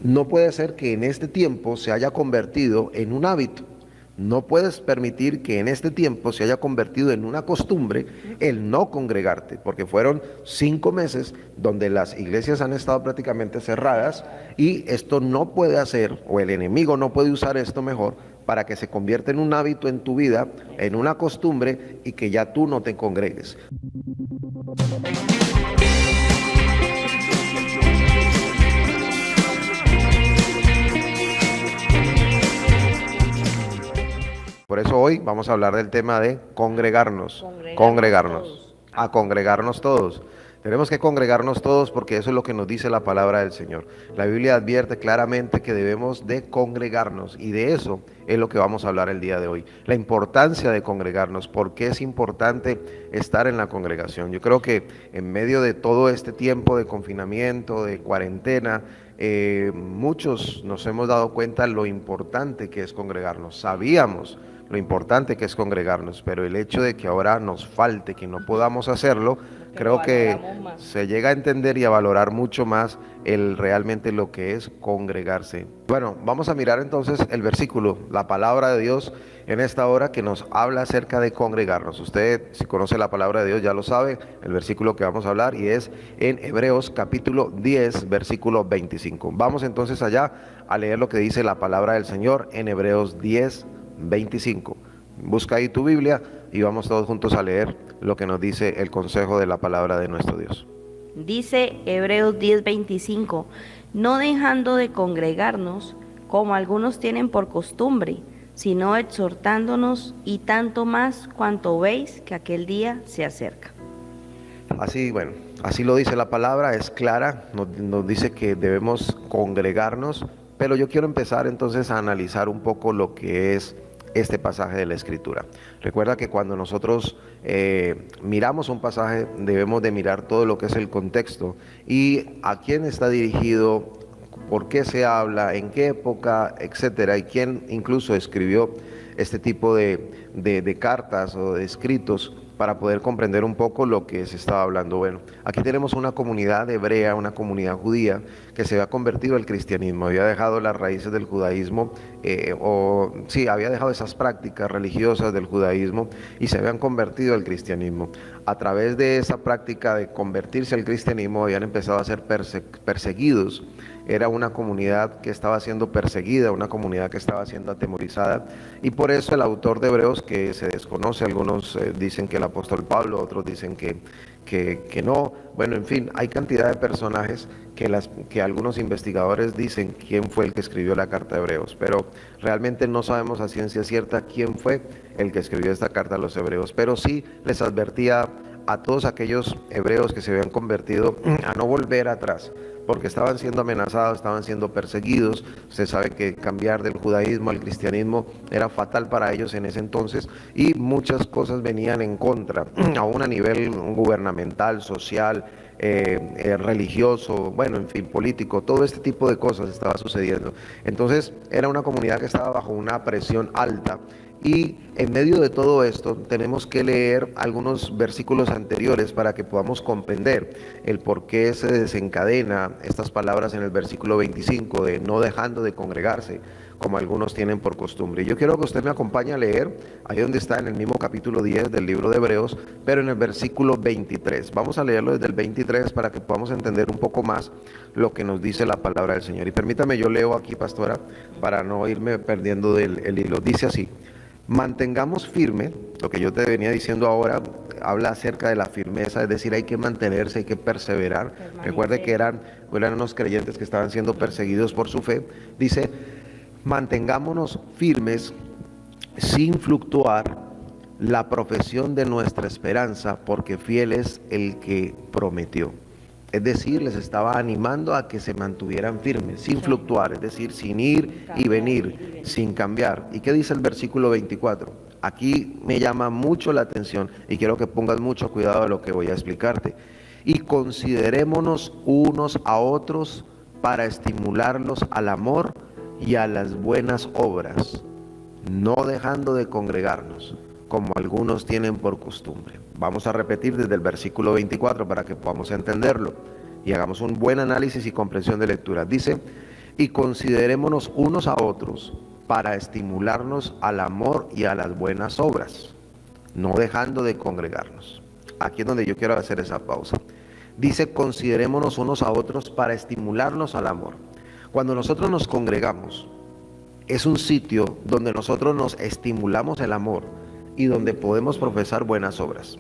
no puede ser que en este tiempo se haya convertido en un hábito. No puedes permitir que en este tiempo se haya convertido en una costumbre el no congregarte, porque fueron 5 meses donde las iglesias han estado prácticamente cerradas y esto no puede hacer, o el enemigo no puede usar esto mejor, para que se convierta en un hábito en tu vida, en una costumbre y que ya tú no te congregues. Por eso hoy vamos a hablar del tema de congregarnos, a congregarnos todos. Tenemos que congregarnos todos porque eso es lo que nos dice la palabra del Señor. La Biblia advierte claramente que debemos de congregarnos y de eso es lo que vamos a hablar el día de hoy. La importancia de congregarnos, por qué es importante estar en la congregación. Yo creo que en medio de todo este tiempo de confinamiento, de cuarentena, muchos nos hemos dado cuenta lo importante que es congregarnos. Sabíamos lo importante que es congregarnos, pero el hecho de que ahora nos falte, que no podamos hacerlo, creo que se llega a entender y a valorar mucho más realmente lo que es congregarse. Bueno, vamos a mirar entonces el versículo, la palabra de Dios en esta hora que nos habla acerca de congregarnos. Usted, si conoce la palabra de Dios, ya lo sabe, el versículo que vamos a hablar y es en Hebreos capítulo 10, versículo 25. Vamos entonces allá a leer lo que dice la palabra del Señor en Hebreos 10, 25. Busca ahí tu Biblia y vamos todos juntos a leer lo que nos dice el consejo de la palabra de nuestro Dios. Dice Hebreos 10:25, no dejando de congregarnos, como algunos tienen por costumbre, sino exhortándonos, y tanto más cuanto veis que aquel día se acerca. Así, bueno, así lo dice la palabra, es clara, nos dice que debemos congregarnos, pero yo quiero empezar entonces a analizar un poco lo que es este pasaje de la Escritura. Recuerda que cuando nosotros miramos un pasaje debemos de mirar todo lo que es el contexto y a quién está dirigido, por qué se habla, en qué época, etcétera, y quién incluso escribió este tipo de cartas o de escritos para poder comprender un poco lo que se estaba hablando. Bueno, aquí tenemos una comunidad hebrea, una comunidad judía que se había convertido al cristianismo, había dejado las raíces del judaísmo, había dejado esas prácticas religiosas del judaísmo y se habían convertido al cristianismo. A través de esa práctica de convertirse al cristianismo habían empezado a ser perseguidos. Era una comunidad que estaba siendo perseguida, una comunidad que estaba siendo atemorizada, y por eso el autor de Hebreos, que se desconoce, algunos dicen que el apóstol Pablo, otros dicen que no, bueno, en fin, hay cantidad de personajes que algunos investigadores dicen quién fue el que escribió la carta de Hebreos, pero realmente no sabemos a ciencia cierta quién fue el que escribió esta carta a los hebreos, pero sí les advertía a todos aquellos hebreos que se habían convertido a no volver atrás, porque estaban siendo amenazados, estaban siendo perseguidos. Usted sabe que cambiar del judaísmo al cristianismo era fatal para ellos en ese entonces y muchas cosas venían en contra, aún a nivel gubernamental, social, religioso, bueno, en fin, político, todo este tipo de cosas estaba sucediendo. Entonces era una comunidad que estaba bajo una presión alta. Y en medio de todo esto tenemos que leer algunos versículos anteriores para que podamos comprender el por qué se desencadena estas palabras en el versículo 25 de no dejando de congregarse, como algunos tienen por costumbre. Yo quiero que usted me acompañe a leer ahí donde está en el mismo capítulo 10 del libro de Hebreos, pero en el versículo 23. Vamos a leerlo desde el 23 para que podamos entender un poco más lo que nos dice la palabra del Señor. Y permítame, yo leo aquí, pastora, para no irme perdiendo del hilo. Dice así: mantengamos firme, lo que yo te venía diciendo ahora, habla acerca de la firmeza, es decir, hay que mantenerse, hay que perseverar. Recuerde que eran unos creyentes que estaban siendo perseguidos por su fe. Dice, mantengámonos firmes sin fluctuar la profesión de nuestra esperanza, porque fiel es el que prometió. Es decir, les estaba animando a que se mantuvieran firmes, sin fluctuar, es decir, sin ir y venir, sin cambiar. ¿Y qué dice el versículo 24? Aquí me llama mucho la atención y quiero que pongas mucho cuidado a lo que voy a explicarte. Y considerémonos unos a otros para estimularlos al amor y a las buenas obras, no dejando de congregarnos, como algunos tienen por costumbre. Vamos a repetir desde el versículo 24 para que podamos entenderlo y hagamos un buen análisis y comprensión de lectura. Dice, y considerémonos unos a otros para estimularnos al amor y a las buenas obras, no dejando de congregarnos. Aquí es donde yo quiero hacer esa pausa. Dice, considerémonos unos a otros para estimularnos al amor. Cuando nosotros nos congregamos, es un sitio donde nosotros nos estimulamos el amor y donde podemos profesar buenas obras.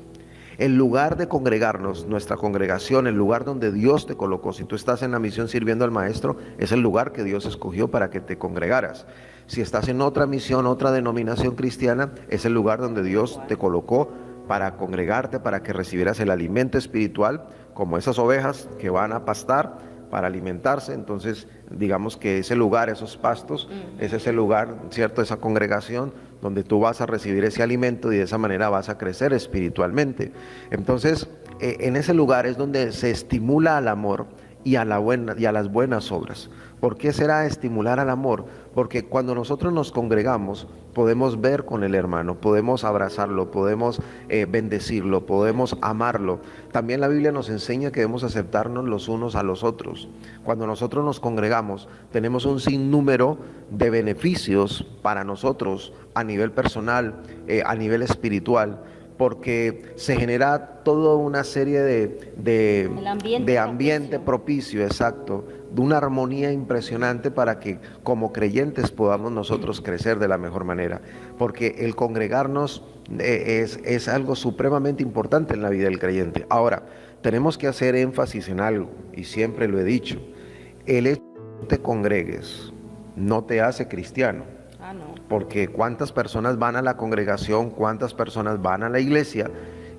El lugar de congregarnos, nuestra congregación, el lugar donde Dios te colocó, si tú estás en la misión sirviendo al Maestro, es el lugar que Dios escogió para que te congregaras. Si estás en otra misión, otra denominación cristiana, es el lugar donde Dios te colocó para congregarte, para que recibieras el alimento espiritual, como esas ovejas que van a pastar para alimentarse. Entonces, digamos que ese lugar, esos pastos, es ese lugar, ¿cierto? Esa congregación donde tú vas a recibir ese alimento y de esa manera vas a crecer espiritualmente. Entonces, en ese lugar es donde se estimula al amor y a las buenas obras. ¿Por qué será estimular al amor? Porque cuando nosotros nos congregamos, podemos ver con el hermano, podemos abrazarlo, podemos bendecirlo, podemos amarlo. También la Biblia nos enseña que debemos aceptarnos los unos a los otros. Cuando nosotros nos congregamos, tenemos un sinnúmero de beneficios para nosotros a nivel personal, a nivel espiritual, porque se genera toda una serie de ambiente propicio, exacto, de una armonía impresionante para que como creyentes podamos nosotros crecer de la mejor manera, porque el congregarnos es algo supremamente importante en la vida del creyente. Ahora, tenemos que hacer énfasis en algo, y siempre lo he dicho: el hecho de que te congregues no te hace cristiano. Porque cuántas personas van a la congregación, cuántas personas van a la iglesia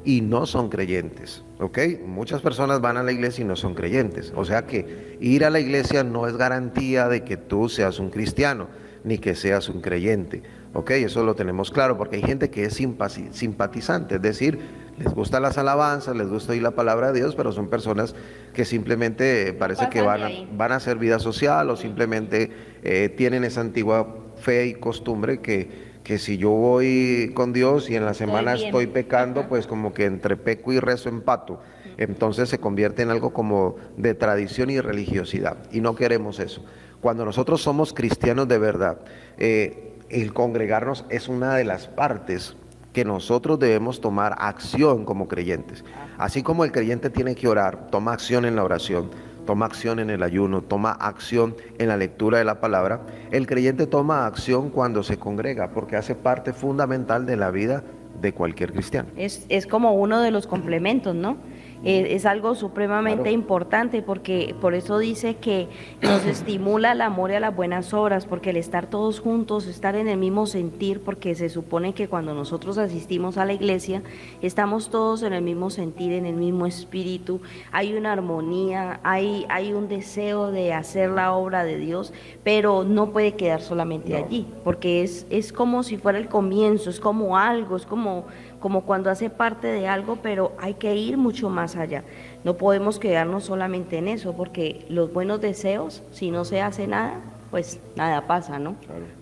y no son creyentes, ¿ok? Muchas personas van a la iglesia y no son creyentes. O sea que ir a la iglesia no es garantía de que tú seas un cristiano, ni que seas un creyente, ¿ok? Eso lo tenemos claro, porque hay gente que es simpatizante, es decir, les gustan las alabanzas, les gusta oír la palabra de Dios, pero son personas que simplemente parece que van a hacer vida social, o simplemente tienen esa antigua fe y costumbre que si yo voy con Dios y en la semana estoy pecando, pues como que entre peco y rezo empato. Entonces se convierte en algo como de tradición y religiosidad, y no queremos eso. Cuando nosotros somos cristianos de verdad, el congregarnos es una de las partes que nosotros debemos tomar acción como creyentes. Así como el creyente tiene que orar, toma acción en la oración, toma acción en el ayuno, toma acción en la lectura de la palabra, el creyente toma acción cuando se congrega, porque hace parte fundamental de la vida de cualquier cristiano. Es como uno de los complementos, ¿no? Es algo supremamente importante, porque por eso dice que nos estimula el amor y a las buenas obras, porque el estar todos juntos, estar en el mismo sentir, porque se supone que cuando nosotros asistimos a la iglesia, estamos todos en el mismo sentir, en el mismo espíritu, hay una armonía, hay un deseo de hacer la obra de Dios, pero no puede quedar solamente allí, porque es como si fuera el comienzo, es como algo, es como cuando hace parte de algo, pero hay que ir mucho más allá. No podemos quedarnos solamente en eso, porque los buenos deseos, si no se hace nada, pues nada pasa, ¿no?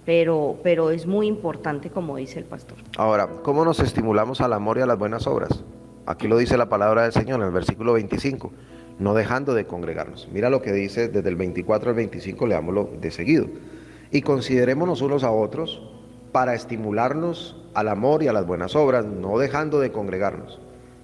Claro. Pero es muy importante, como dice el pastor. Ahora, ¿cómo nos estimulamos al amor y a las buenas obras? Aquí lo dice la palabra del Señor en el versículo 25, no dejando de congregarnos. Mira lo que dice desde el 24 al 25, leámoslo de seguido. Y considerémonos unos a otros para estimularnos al amor y a las buenas obras, no dejando de congregarnos,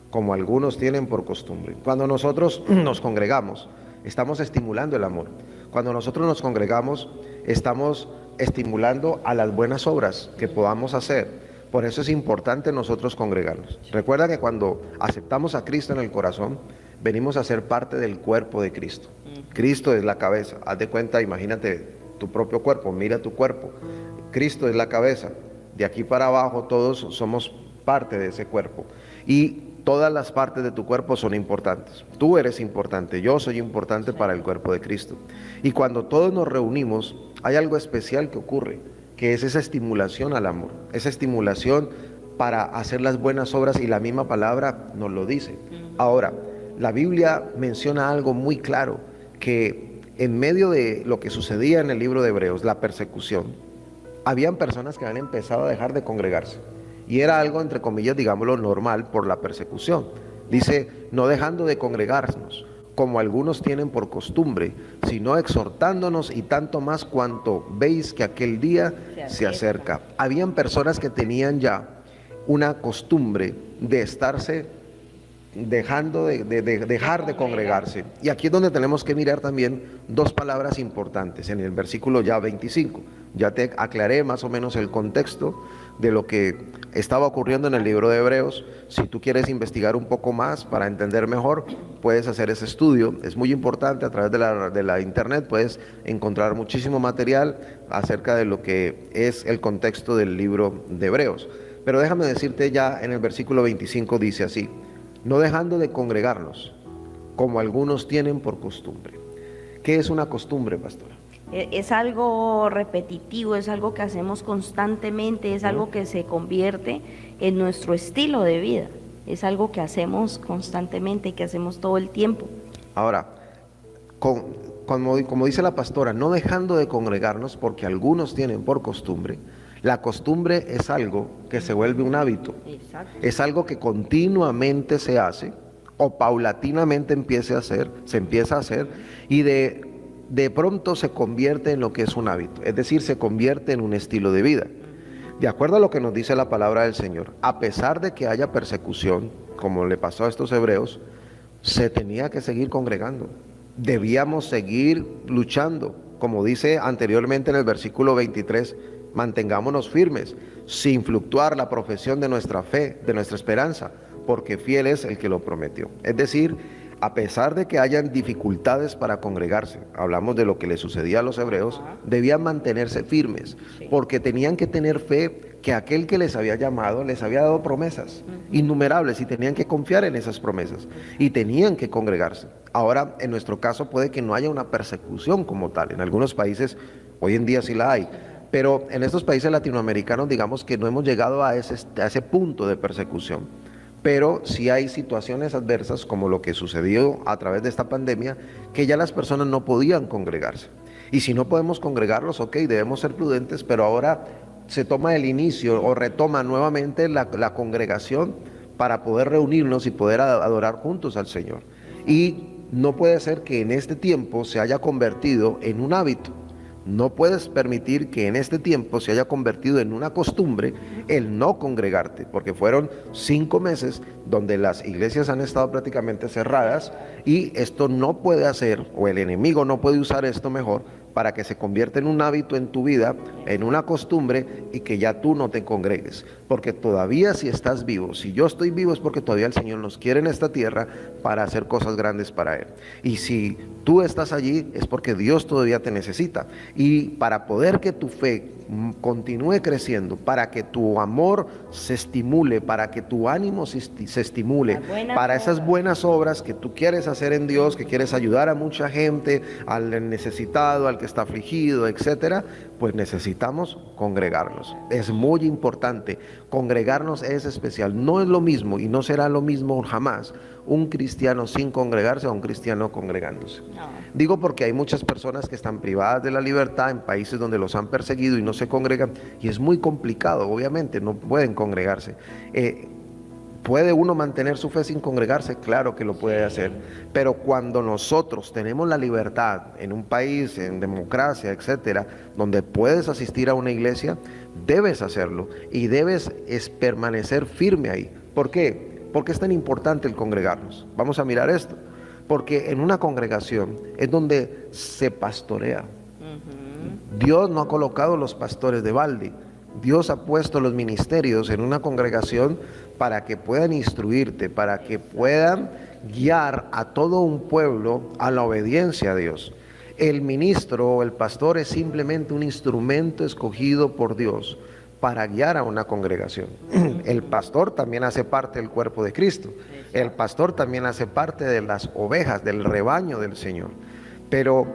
como algunos tienen por costumbre. Cuando nosotros nos congregamos, estamos estimulando el amor. Cuando nosotros nos congregamos, estamos estimulando a las buenas obras que podamos hacer. Por eso es importante nosotros congregarnos. Recuerda que cuando aceptamos a Cristo en el corazón, venimos a ser parte del cuerpo de Cristo. Cristo es la cabeza. Haz de cuenta, imagínate tu propio cuerpo, mira tu cuerpo. Cristo es la cabeza. De aquí para abajo todos somos parte de ese cuerpo. Y todas las partes de tu cuerpo son importantes. Tú eres importante, yo soy importante para el cuerpo de Cristo. Y cuando todos nos reunimos, hay algo especial que ocurre, que es esa estimulación al amor, esa estimulación para hacer las buenas obras, y la misma palabra nos lo dice. Ahora, la Biblia menciona algo muy claro, que en medio de lo que sucedía en el libro de Hebreos, la persecución, habían personas que habían empezado a dejar de congregarse. Y era algo, entre comillas, digámoslo, normal por la persecución. Dice, no dejando de congregarnos, como algunos tienen por costumbre, sino exhortándonos, y tanto más cuanto veis que aquel día se acerca. Habían personas que tenían ya una costumbre de estarse dejar de congregarse. Y aquí es donde tenemos que mirar también dos palabras importantes en el versículo ya 25. Ya te aclaré más o menos el contexto de lo que estaba ocurriendo en el libro de Hebreos. Si tú quieres investigar un poco más para entender mejor, puedes hacer ese estudio. Es muy importante. A través de la internet puedes encontrar muchísimo material acerca de lo que es el contexto del libro de Hebreos. Pero déjame decirte, ya en el versículo 25 dice así: no dejando de congregarnos, como algunos tienen por costumbre. ¿Qué es una costumbre, pastora? Es algo repetitivo, es algo que hacemos constantemente, es algo que se convierte en nuestro estilo de vida, es algo que hacemos constantemente, que hacemos todo el tiempo. Ahora, como dice la pastora, no dejando de congregarnos, porque algunos tienen por costumbre. La costumbre es algo que se vuelve un hábito. Exacto. Es algo que continuamente se hace o paulatinamente se empieza a hacer, y de pronto se convierte en lo que es un hábito, es decir, se convierte en un estilo de vida. De acuerdo a lo que nos dice la palabra del Señor, a pesar de que haya persecución, como le pasó a estos hebreos, se tenía que seguir congregando. Debíamos seguir luchando, como dice anteriormente en el versículo 23, mantengámonos firmes, sin fluctuar la profesión de nuestra fe, de nuestra esperanza, porque fiel es el que lo prometió. Es decir, a pesar de que hayan dificultades para congregarse, hablamos de lo que le sucedía a los hebreos, debían mantenerse firmes, porque tenían que tener fe que aquel que les había llamado les había dado promesas innumerables, y tenían que confiar en esas promesas, y tenían que congregarse. Ahora, en nuestro caso puede que no haya una persecución como tal. En algunos países hoy en día sí la hay, pero en estos países latinoamericanos digamos que no hemos llegado a ese punto de persecución. Pero sí hay situaciones adversas, como lo que sucedió a través de esta pandemia, que ya las personas no podían congregarse. Y si no podemos congregarlos, ok, debemos ser prudentes, pero ahora se toma el inicio o retoma nuevamente la congregación para poder reunirnos y poder adorar juntos al Señor. Y no puede ser que en este tiempo se haya convertido en un hábito. No puedes permitir que en este tiempo se haya convertido en una costumbre el no congregarte, porque fueron 5 meses donde las iglesias han estado prácticamente cerradas, y esto no puede hacer, o el enemigo no puede usar esto mejor, para que se convierta en un hábito en tu vida, en una costumbre, y que ya tú no te congregues. Porque todavía, si estás vivo, si yo estoy vivo, es porque todavía el Señor nos quiere en esta tierra para hacer cosas grandes para Él. Y si tú estás allí, es porque Dios todavía te necesita. Y para poder que tu fe continúe creciendo, para que tu amor se estimule, para que tu ánimo se estimule, para esas buenas obras que tú quieres hacer en Dios, que quieres ayudar a mucha gente, al necesitado, al que está afligido, etcétera, pues necesitamos congregarnos. Es muy importante. Congregarnos es especial. No es lo mismo, y no será lo mismo jamás, un cristiano sin congregarse a un cristiano congregándose. No. Digo porque hay muchas personas que están privadas de la libertad en países donde los han perseguido y no se congregan, y es muy complicado, obviamente, no pueden congregarse. ¿Puede uno mantener su fe sin congregarse? Claro que lo puede hacer, pero cuando nosotros tenemos la libertad en un país, en democracia, etcétera, donde puedes asistir a una iglesia, debes hacerlo y debes permanecer firme ahí. ¿Por qué? ¿Por qué es tan importante el congregarnos? Vamos a mirar esto. Porque en una congregación es donde se pastorea. Dios no ha colocado los pastores de balde. Dios ha puesto los ministerios en una congregación para que puedan instruirte, para que puedan guiar a todo un pueblo a la obediencia a Dios. El ministro o el pastor es simplemente un instrumento escogido por Dios para guiar a una congregación. El pastor también hace parte del cuerpo de Cristo. El pastor también hace parte de las ovejas, del rebaño del Señor. Pero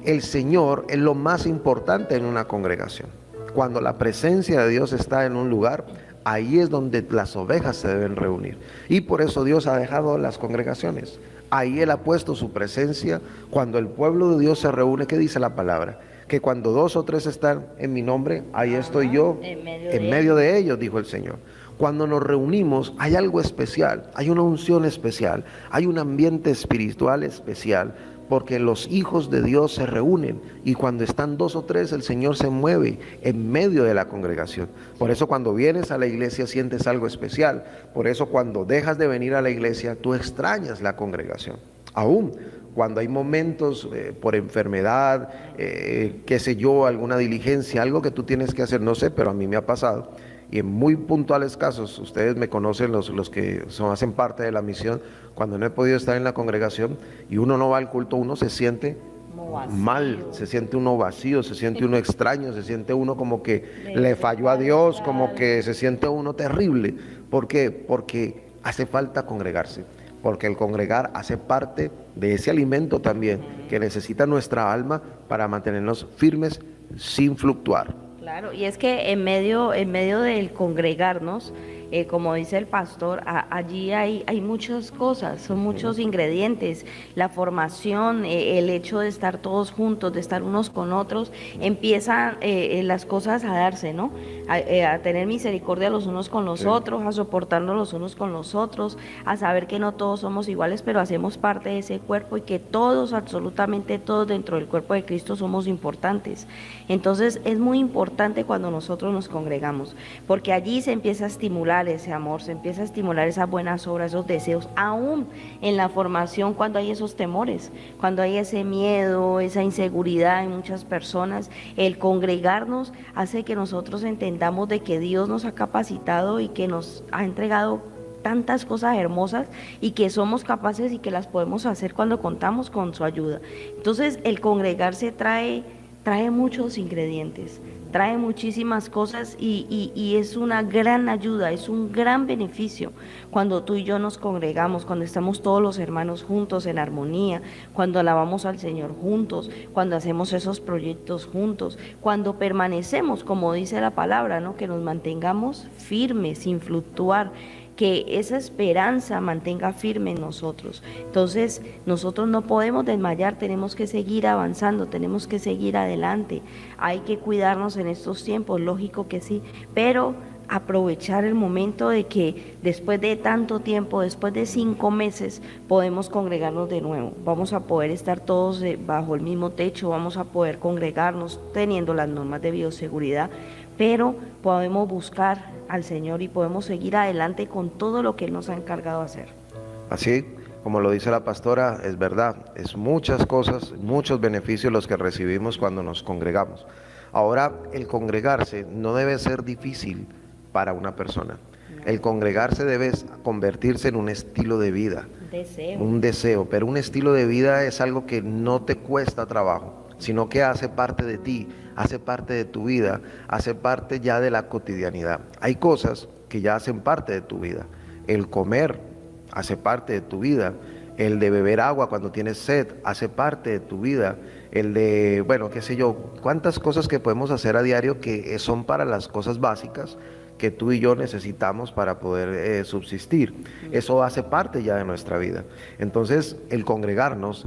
el Señor es lo más importante en una congregación. Cuando la presencia de Dios está en un lugar, ahí es donde las ovejas se deben reunir. Y por eso Dios ha dejado las congregaciones. Ahí Él ha puesto su presencia. Cuando el pueblo de Dios se reúne, ¿qué dice la palabra? Que cuando 2 o 3 están en mi nombre, ahí estoy yo, en medio de ellos, dijo el Señor. Cuando nos reunimos hay algo especial, hay una unción especial, hay un ambiente espiritual especial, porque los hijos de Dios se reúnen y cuando están 2 o 3 el Señor se mueve en medio de la congregación. Por eso cuando vienes a la iglesia sientes algo especial. Por eso cuando dejas de venir a la iglesia tú extrañas la congregación. Aún cuando hay momentos por enfermedad, qué sé yo, alguna diligencia, algo que tú tienes que hacer, no sé, pero a mí me ha pasado. Y en muy puntuales casos, ustedes me conocen, los que hacen parte de la misión, cuando no he podido estar en la congregación y uno no va al culto, uno se siente mal, se siente uno vacío, se siente uno extraño, se siente uno como que le falló a Dios, como que se siente uno terrible. ¿Por qué? Porque hace falta congregarse, porque el congregar hace parte de ese alimento también que necesita nuestra alma para mantenernos firmes sin fluctuar. Claro, y es que en medio del congregarnos, como dice el pastor, allí hay muchas cosas, son muchos ingredientes, la formación, el hecho de estar todos juntos, de estar unos con otros, empiezan las cosas a darse, ¿no? A tener misericordia los unos con los otros, a soportarnos los unos con los otros, a saber que no todos somos iguales, pero hacemos parte de ese cuerpo y que todos, absolutamente todos dentro del cuerpo de Cristo somos importantes. Entonces es muy importante cuando nosotros nos congregamos, porque allí se empieza a estimular ese amor, se empieza a estimular esas buenas obras, esos deseos, aún en la formación cuando hay esos temores, cuando hay ese miedo, esa inseguridad en muchas personas, el congregarnos hace que nosotros entendamos de que Dios nos ha capacitado y que nos ha entregado tantas cosas hermosas y que somos capaces y que las podemos hacer cuando contamos con su ayuda. Entonces el congregarse trae muchos ingredientes, trae muchísimas cosas y es una gran ayuda, es un gran beneficio cuando tú y yo nos congregamos, cuando estamos todos los hermanos juntos en armonía, cuando alabamos al Señor juntos, cuando hacemos esos proyectos juntos, cuando permanecemos, como dice la palabra, ¿no? Que nos mantengamos firmes, sin fluctuar, que esa esperanza mantenga firme en nosotros. Entonces, nosotros no podemos desmayar, tenemos que seguir avanzando, tenemos que seguir adelante. Hay que cuidarnos en estos tiempos, lógico que sí, pero aprovechar el momento de que después de tanto tiempo, después de 5 meses, podemos congregarnos de nuevo. Vamos a poder estar todos bajo el mismo techo, vamos a poder congregarnos teniendo las normas de bioseguridad, pero podemos buscar al Señor y podemos seguir adelante con todo lo que Él nos ha encargado hacer. Así como lo dice la pastora, es verdad, es muchas cosas, muchos beneficios los que recibimos cuando nos congregamos. Ahora, el congregarse no debe ser difícil para una persona. El congregarse debe convertirse en un estilo de vida, un deseo, pero un estilo de vida es algo que no te cuesta trabajo, sino que hace parte de ti, hace parte de tu vida, hace parte ya de la cotidianidad. Hay cosas que ya hacen parte de tu vida. El comer hace parte de tu vida. El de beber agua cuando tienes sed hace parte de tu vida. El de, bueno, qué sé yo, cuántas cosas que podemos hacer a diario que son para las cosas básicas que tú y yo necesitamos para poder subsistir. Eso hace parte ya de nuestra vida. Entonces, el congregarnos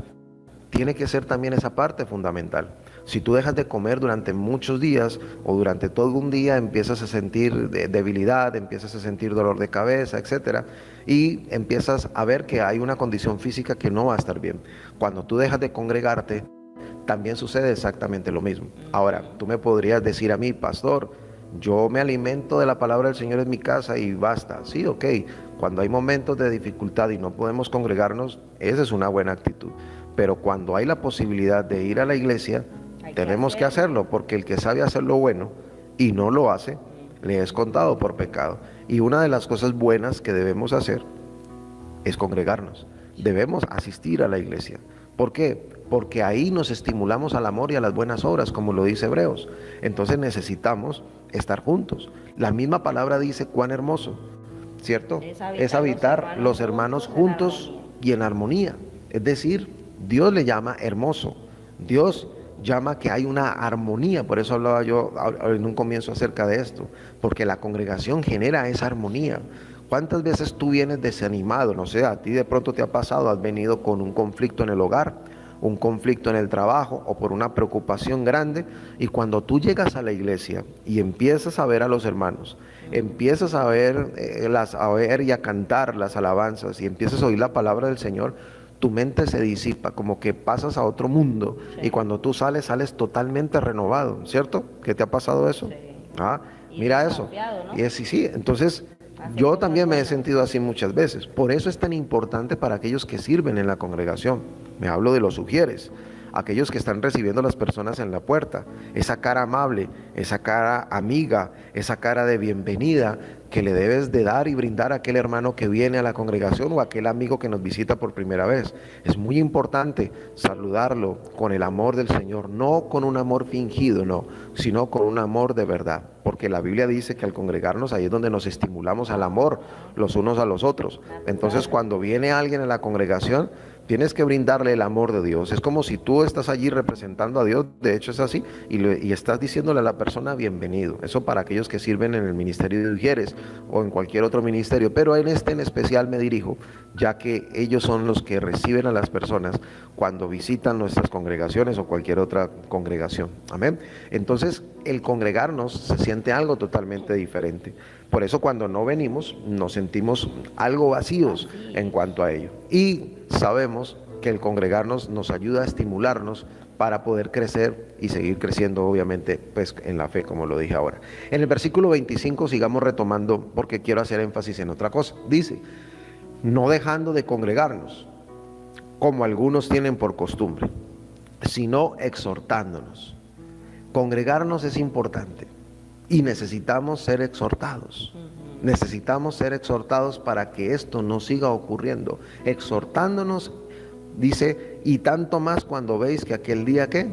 tiene que ser también esa parte fundamental. Si tú dejas de comer durante muchos días o durante todo un día, empiezas a sentir debilidad, empiezas a sentir dolor de cabeza, etcétera, y empiezas a ver que hay una condición física que no va a estar bien. Cuando tú dejas de congregarte, también sucede exactamente lo mismo. Ahora, tú me podrías decir a mí, pastor, yo me alimento de la palabra del Señor en mi casa y basta. Sí, ok, cuando hay momentos de dificultad y no podemos congregarnos, esa es una buena actitud. Pero cuando hay la posibilidad de ir a la iglesia, tenemos que hacerlo, porque el que sabe hacer lo bueno y no lo hace, le es contado por pecado. Y una de las cosas buenas que debemos hacer es congregarnos. Debemos asistir a la iglesia. ¿Por qué? Porque ahí nos estimulamos al amor y a las buenas obras, como lo dice Hebreos. Entonces necesitamos estar juntos. La misma palabra dice cuán hermoso, ¿cierto? Es habitar los hermanos juntos y en armonía. Es decir, Dios le llama hermoso. Dios llama que hay una armonía. Por eso hablaba yo en un comienzo acerca de esto. Porque la congregación genera esa armonía. ¿Cuántas veces tú vienes desanimado? No sé, a ti de pronto te ha pasado, has venido con un conflicto en el hogar, un conflicto en el trabajo o por una preocupación grande, y cuando tú llegas a la iglesia y empiezas a ver a los hermanos, empiezas a ver, a ver y a cantar las alabanzas y empiezas a oír la palabra del Señor, tu mente se disipa, como que pasas a otro mundo, y cuando tú sales, sales totalmente renovado, ¿cierto? ¿Qué te ha pasado eso? Sí. Ah, Y mira eso. desconfiado, ¿no? Y es, sí, sí, entonces Hace yo cosas también me he buenas. sentido así muchas veces. Por eso es tan importante para aquellos que sirven en la congregación. Me hablo de los sugieres, aquellos que están recibiendo a las personas en la puerta, esa cara amable, esa cara amiga, esa cara de bienvenida que le debes de dar y brindar a aquel hermano que viene a la congregación o a aquel amigo que nos visita por primera vez. Es muy importante saludarlo con el amor del Señor, no con un amor fingido, no, sino con un amor de verdad, porque la Biblia dice que al congregarnos ahí es donde nos estimulamos al amor los unos a los otros. Entonces, cuando viene alguien a la congregación, tienes que brindarle el amor de Dios. Es como si tú estás allí representando a Dios, de hecho es así, y estás diciéndole a la persona bienvenido. Eso para aquellos que sirven en el ministerio de Ujieres o en cualquier otro ministerio, pero en este en especial me dirijo, ya que ellos son los que reciben a las personas cuando visitan nuestras congregaciones o cualquier otra congregación. Amén. Entonces, el congregarnos se siente algo totalmente diferente. Por eso cuando no venimos nos sentimos algo vacíos en cuanto a ello. Y sabemos que el congregarnos nos ayuda a estimularnos para poder crecer y seguir creciendo, obviamente, pues en la fe, como lo dije ahora. En el versículo 25 sigamos retomando, porque quiero hacer énfasis en otra cosa. Dice, no dejando de congregarnos, como algunos tienen por costumbre, sino exhortándonos. Congregarnos es importante y necesitamos ser exhortados. Necesitamos ser exhortados para que esto no siga ocurriendo. Exhortándonos, dice, y tanto más cuando veis que aquel día ¿qué?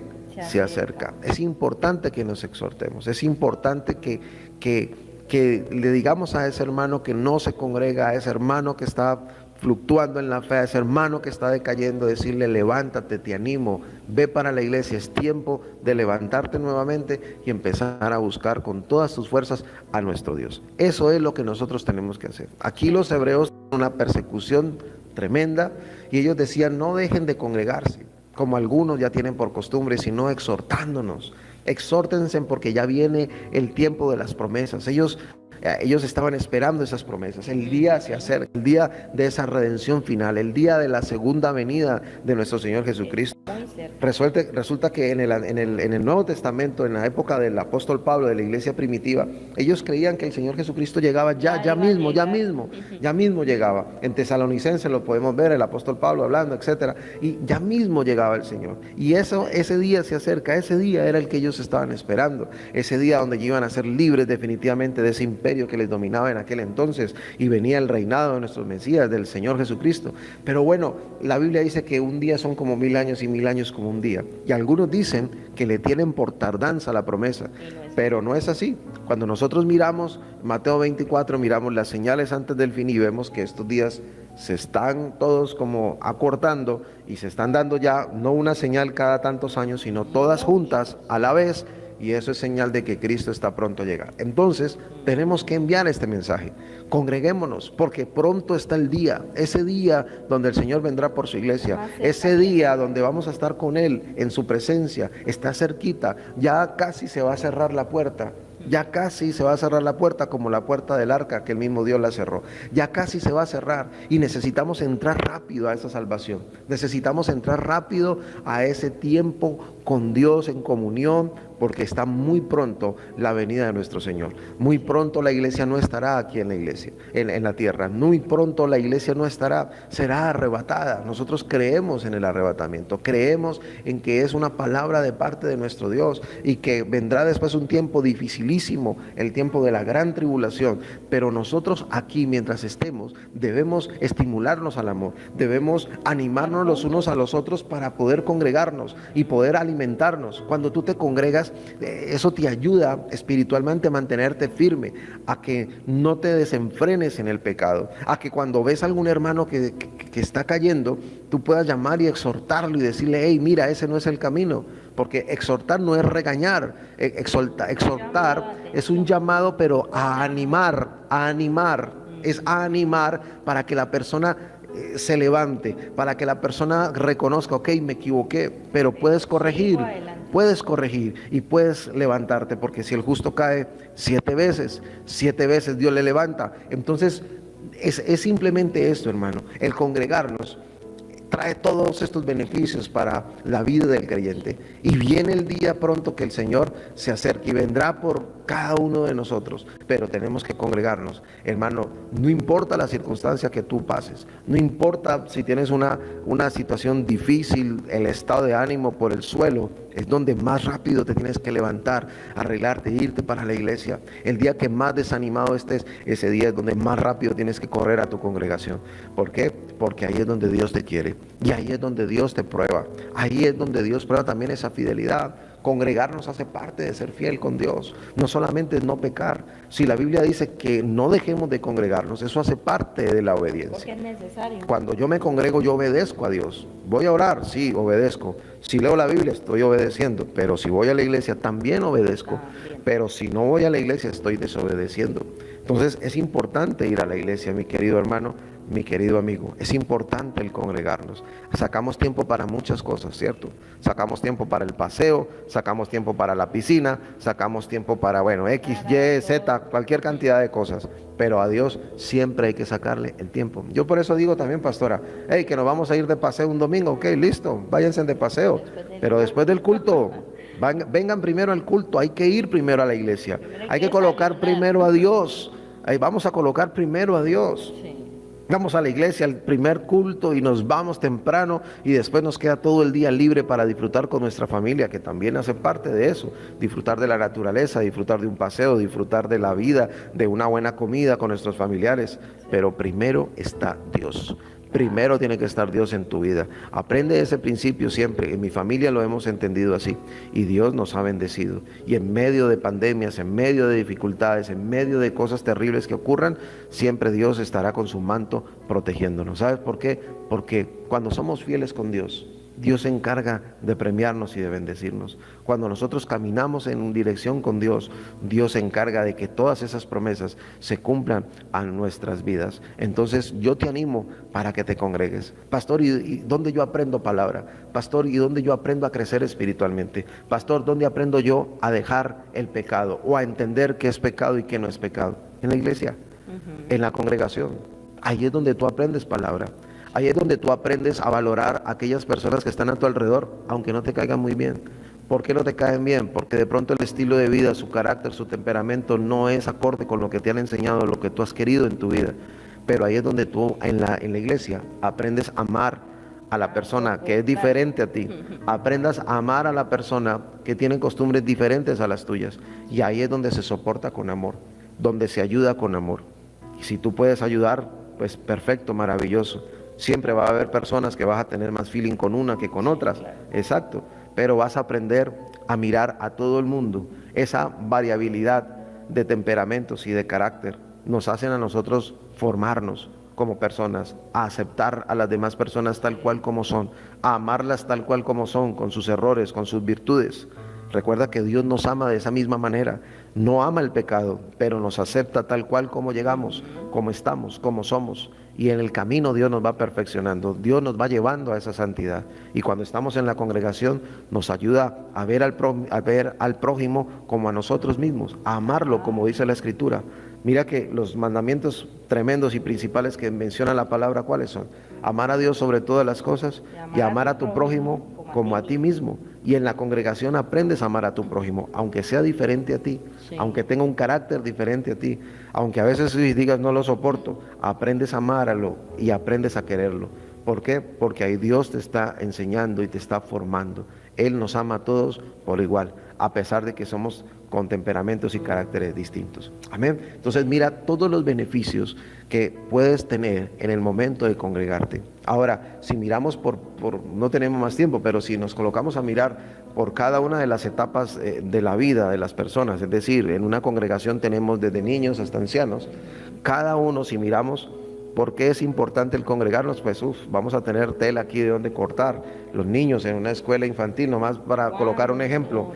Se acerca. Es importante que nos exhortemos. Es importante que le digamos a ese hermano que no se congrega, a ese hermano que está fluctuando en la fe, a ese hermano que está decayendo, decirle, levántate, te animo, ve para la iglesia, es tiempo de levantarte nuevamente y empezar a buscar con todas tus fuerzas a nuestro Dios. Eso es lo que nosotros tenemos que hacer. Aquí los hebreos tienen una persecución tremenda y ellos decían, no dejen de congregarse, como algunos ya tienen por costumbre, sino exhortándonos. Exhórtense porque ya viene el tiempo de las promesas. Ellos estaban esperando esas promesas. El día se acerca, el día de esa redención final, el día de la segunda venida de nuestro Señor Jesucristo. Resulta que en el Nuevo Testamento, en la época del apóstol Pablo, de la iglesia primitiva, ellos creían que el Señor Jesucristo llegaba ya mismo llegaba. En Tesalonicenses lo podemos ver, el apóstol Pablo hablando, etcétera, y ya mismo llegaba el Señor. Y ese día se acerca, ese día era el que ellos estaban esperando, ese día donde iban a ser libres definitivamente de ese imperio que les dominaba en aquel entonces, y venía el reinado de nuestros Mesías, del Señor Jesucristo. Pero bueno, la Biblia dice que un día son como 1000 años y 1000 años como un día, y algunos dicen que le tienen por tardanza la promesa, pero no es así. Cuando nosotros miramos Mateo 24, miramos las señales antes del fin y vemos que estos días se están todos como acortando y se están dando ya no una señal cada tantos años, sino todas juntas a la vez, y eso es señal de que Cristo está pronto a llegar. Entonces tenemos que enviar este mensaje. Congreguémonos, porque pronto está el día, ese día donde el Señor vendrá por su iglesia, ese día donde vamos a estar con Él en su presencia, está cerquita, ya casi se va a cerrar la puerta. Ya casi se va a cerrar la puerta, como la puerta del arca que el mismo Dios la cerró. Ya casi se va a cerrar y necesitamos entrar rápido a esa salvación. Necesitamos entrar rápido a ese tiempo con Dios en comunión, porque está muy pronto la venida de nuestro Señor. Muy pronto la iglesia no estará aquí en la iglesia, en la tierra. Muy pronto la iglesia no estará, será arrebatada. Nosotros creemos en el arrebatamiento, creemos en que es una palabra de parte de nuestro Dios y que vendrá después un tiempo dificilísimo, el tiempo de la gran tribulación. Pero nosotros aquí, mientras estemos, debemos estimularnos al amor, debemos animarnos los unos a los otros para poder congregarnos y poder alimentarnos. Cuando tú te congregas, eso te ayuda espiritualmente a mantenerte firme, a que no te desenfrenes en el pecado, a que cuando ves a algún hermano que está cayendo, tú puedas llamar y exhortarlo y decirle, hey, mira, ese no es el camino. Porque exhortar no es regañar, exhortar es un llamado, pero a animar, es a animar para que la persona se levante, para que la persona reconozca, ok, me equivoqué, pero puedes corregir. Sigo adelante. Puedes corregir y puedes levantarte, porque si el justo cae 7 veces Dios le levanta. Entonces es simplemente esto, hermano, el congregarnos trae todos estos beneficios para la vida del creyente. Y viene el día pronto que el Señor se acerque y vendrá por cada uno de nosotros, pero tenemos que congregarnos. Hermano, no importa la circunstancia que tú pases, no importa si tienes una situación difícil, el estado de ánimo por el suelo, es donde más rápido te tienes que levantar, arreglarte, irte para la iglesia. El día que más desanimado estés, ese día es donde más rápido tienes que correr a tu congregación. ¿Por qué? Porque ahí es donde Dios te quiere y ahí es donde Dios te prueba. Ahí es donde Dios prueba también esa fidelidad. Congregarnos hace parte de ser fiel con Dios, no solamente es no pecar. Si la Biblia dice que no dejemos de congregarnos, eso hace parte de la obediencia. Porque es necesario. Cuando yo me congrego, yo obedezco a Dios. Voy a orar, sí, obedezco. Si leo la Biblia, estoy obedeciendo. Pero si voy a la iglesia, también obedezco. Pero si no voy a la iglesia, estoy desobedeciendo. Entonces es importante ir a la iglesia, mi querido hermano, mi querido amigo. Es importante el congregarnos. Sacamos tiempo para muchas cosas, ¿cierto? Sacamos tiempo para el paseo, sacamos tiempo para la piscina, sacamos tiempo para, X, Y, Z, cualquier cantidad de cosas. Pero a Dios siempre hay que sacarle el tiempo. Yo por eso digo también, pastora, hey, que nos vamos a ir de paseo un domingo, ok, listo, váyanse de paseo. Pero después del culto, vengan primero al culto, hay que ir primero a la iglesia. Hay que colocar primero a Dios. Ahí vamos a colocar primero a Dios. Vamos a la iglesia al primer culto y nos vamos temprano y después nos queda todo el día libre para disfrutar con nuestra familia, que también hace parte de eso, disfrutar de la naturaleza, disfrutar de un paseo, disfrutar de la vida, de una buena comida con nuestros familiares, pero primero está Dios. Primero tiene que estar Dios en tu vida. Aprende ese principio siempre. En mi familia lo hemos entendido así. Y Dios nos ha bendecido. Y en medio de pandemias, en medio de dificultades, en medio de cosas terribles que ocurran, siempre Dios estará con su manto protegiéndonos. ¿Sabes por qué? Porque cuando somos fieles con Dios, Dios se encarga de premiarnos y de bendecirnos. Cuando nosotros caminamos en dirección con Dios, Dios se encarga de que todas esas promesas se cumplan a nuestras vidas. Entonces yo te animo para que te congregues. Pastor, ¿y dónde yo aprendo palabra? Pastor, ¿y dónde yo aprendo a crecer espiritualmente? Pastor, ¿dónde aprendo yo a dejar el pecado o a entender qué es pecado y qué no es pecado? En la iglesia, en la congregación. Ahí es donde tú aprendes palabra. Ahí es donde tú aprendes a valorar a aquellas personas que están a tu alrededor, aunque no te caigan muy bien. ¿Por qué no te caen bien? Porque de pronto el estilo de vida, su carácter, su temperamento no es acorde con lo que te han enseñado, lo que tú has querido en tu vida. Pero ahí es donde tú en la iglesia aprendes a amar a la persona que es diferente a ti. Aprendas a amar a la persona que tiene costumbres diferentes a las tuyas. Y ahí es donde se soporta con amor, donde se ayuda con amor. Y si tú puedes ayudar, pues perfecto, maravilloso. Siempre va a haber personas que vas a tener más feeling con una que con otras, exacto, pero vas a aprender a mirar a todo el mundo. Esa variabilidad de temperamentos y de carácter nos hacen a nosotros formarnos como personas, a aceptar a las demás personas tal cual como son, a amarlas tal cual como son, con sus errores, con sus virtudes. Recuerda que Dios nos ama de esa misma manera. No ama el pecado, pero nos acepta tal cual como llegamos, como estamos, como somos. Y en el camino Dios nos va perfeccionando, Dios nos va llevando a esa santidad. Y cuando estamos en la congregación nos ayuda a ver al prójimo como a nosotros mismos, a amarlo como dice la Escritura. Mira que los mandamientos tremendos y principales que menciona la palabra, ¿cuáles son? Amar a Dios sobre todas las cosas y amar a tu prójimo como a ti mismo. Y en la congregación aprendes a amar a tu prójimo, aunque sea diferente a ti, aunque tenga un carácter diferente a ti, aunque a veces digas no lo soporto, aprendes a amarlo y aprendes a quererlo. ¿Por qué? Porque ahí Dios te está enseñando y te está formando. Él nos ama a todos por igual, a pesar de que somos con temperamentos y caracteres distintos. Amén. Entonces mira todos los beneficios que puedes tener en el momento de congregarte. Ahora, si miramos no tenemos más tiempo, pero si nos colocamos a mirar por cada una de las etapas de la vida de las personas, es decir, en una congregación tenemos desde niños hasta ancianos, cada uno, si miramos por qué es importante el congregarnos, pues vamos a tener tela aquí de donde cortar. Los niños en una escuela infantil, nomás para colocar un ejemplo.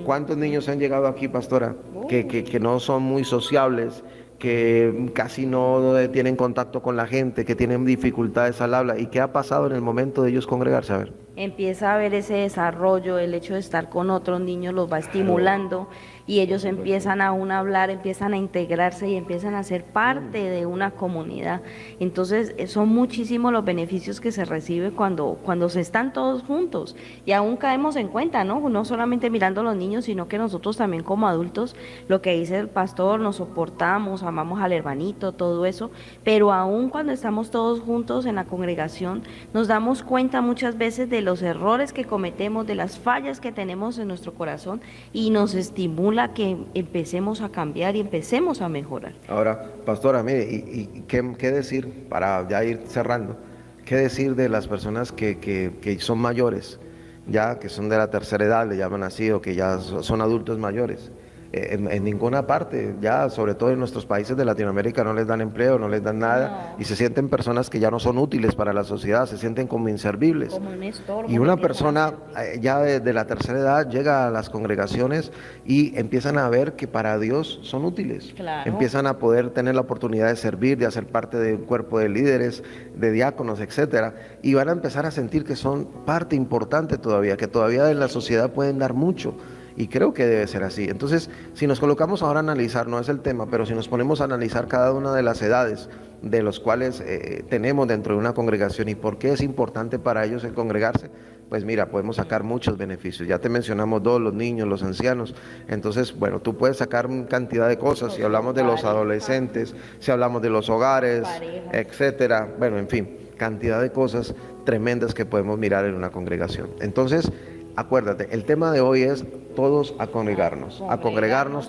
¿Cuántos niños han llegado aquí, pastora, que no son muy sociables, que casi no tienen contacto con la gente, que tienen dificultades al habla. ¿Y qué ha pasado en el momento de ellos congregarse? A ver. Empieza a ver ese desarrollo, el hecho de estar con otros niños los va Claro, estimulando y ellos por supuesto. empiezan a hablar, empiezan a integrarse y empiezan a ser parte de una comunidad. Entonces, son muchísimos los beneficios que se recibe cuando se están todos juntos y aún caemos en cuenta, ¿no? No solamente mirando a los niños, sino que nosotros también como adultos, lo que dice el pastor, nos soportamos, amamos al hermanito, todo eso, pero aún cuando estamos todos juntos en la congregación, nos damos cuenta muchas veces de los errores que cometemos, de las fallas que tenemos en nuestro corazón y nos estimula que empecemos a cambiar y empecemos a mejorar. Ahora, pastora, mire, y qué decir, para ya ir cerrando, qué decir de las personas que son mayores, ya que son de la tercera edad, le llaman así, o que ya son adultos mayores? En ninguna parte, ya sobre todo en nuestros países de Latinoamérica, no les dan empleo, no les dan nada, No. y se sienten personas que ya no son útiles para la sociedad, se sienten como inservibles. Como un estorbo, Y lo una empiezan a persona sentir. ya de la tercera edad llega a las congregaciones y empiezan a ver que para Dios son útiles. Claro. Empiezan a poder tener la oportunidad de servir, de hacer parte de un cuerpo de líderes, de diáconos, etcétera, y van a empezar a sentir que son parte importante todavía, que todavía en la sociedad pueden dar mucho. Y creo que debe ser así. Entonces, si nos colocamos ahora a analizar, no es el tema, pero si nos ponemos a analizar cada una de las edades de los cuales tenemos dentro de una congregación y por qué es importante para ellos el congregarse, pues mira, podemos sacar muchos beneficios. Ya te mencionamos dos, los niños, los ancianos. Entonces, bueno, tú puedes sacar cantidad de cosas. Si hablamos de los adolescentes, si hablamos de los hogares, Parejas. etcétera. Bueno, en fin, cantidad de cosas tremendas que podemos mirar en una congregación. Entonces, acuérdate, el tema de hoy es todos a congregarnos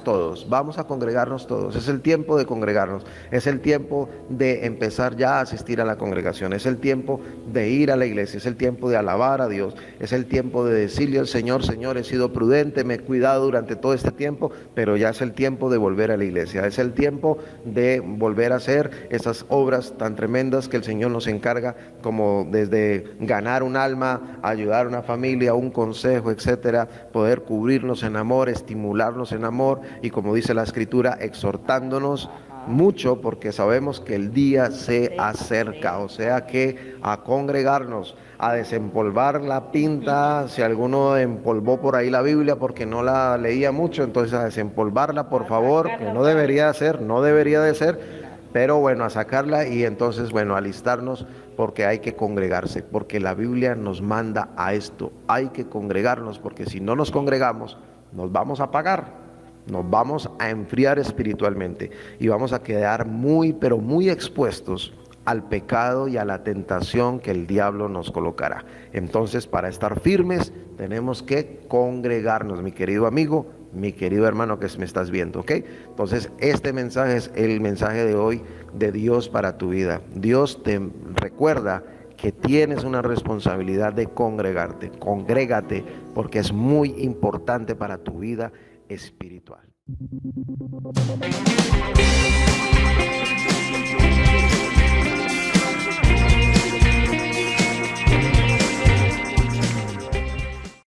todos, vamos a congregarnos todos, es el tiempo de congregarnos, es el tiempo de empezar ya a asistir a la congregación, es el tiempo de ir a la iglesia, es el tiempo de alabar a Dios, es el tiempo de decirle al Señor, Señor, he sido prudente, me he cuidado durante todo este tiempo, pero ya es el tiempo de volver a la iglesia, es el tiempo de volver a hacer esas obras tan tremendas que el Señor nos encarga, como desde ganar un alma, ayudar a una familia, un consejo, etcétera, poder cubrirnos en amor, estimularnos en amor y, como dice la Escritura, exhortándonos mucho porque sabemos que el día se acerca, o sea que a congregarnos, a desempolvar la pinta, si alguno empolvó por ahí la Biblia porque no la leía mucho, entonces a desempolvarla, por favor, que no debería de ser, no debería de ser, pero bueno, a sacarla y entonces, bueno, alistarnos porque hay que congregarse, porque la Biblia nos manda a esto, hay que congregarnos, porque si no nos congregamos, nos vamos a apagar, nos vamos a enfriar espiritualmente y vamos a quedar muy, pero muy expuestos al pecado y a la tentación que el diablo nos colocará. Entonces, para estar firmes, tenemos que congregarnos, mi querido amigo, mi querido hermano que me estás viendo, ¿ok? Entonces, este mensaje es el mensaje de hoy de Dios para tu vida. Dios te recuerda que tienes una responsabilidad de congregarte. Congrégate porque es muy importante para tu vida espiritual.